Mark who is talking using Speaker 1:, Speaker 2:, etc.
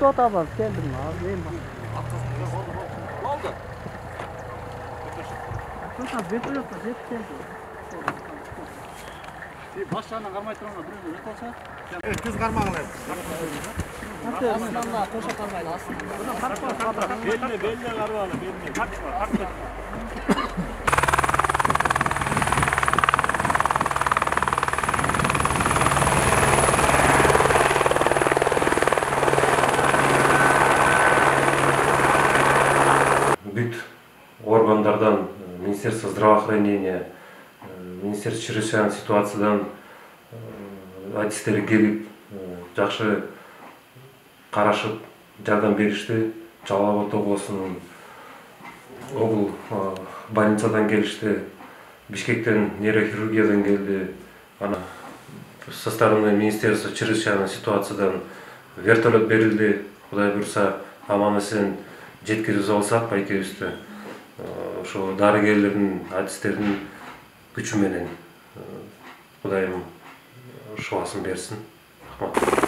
Speaker 1: Sot ablam keldim abi. Neyim bak.
Speaker 2: Ne oldu?
Speaker 1: Sot bet yok da bet geldi.
Speaker 2: Başlarına karmay turuna duruyor. Ne olsa?
Speaker 3: Evet, kız karmağılar.
Speaker 1: Aslında koşa kalmayla aslında.
Speaker 2: Belli karmalı, belli. Kaçma.
Speaker 4: Бүт органдардан, Министерство здравоохранения, Министерство чрезвычайных ситуациядан адистер келип, жакшы карашып, жардам беришти. Жалал Абад облусунун обул больницадан келишти. Бишкектен нейрохирургиядан келди. Ана со стороны Министерства чрезвычайных ситуациядан вертолет берилди. Кудай буйруса, аман-эсен жеткирип алсак экөөбүздү ошо дарыгерлердин, адистердин күчү менен Кудайым шубасын берсин. Рахмат.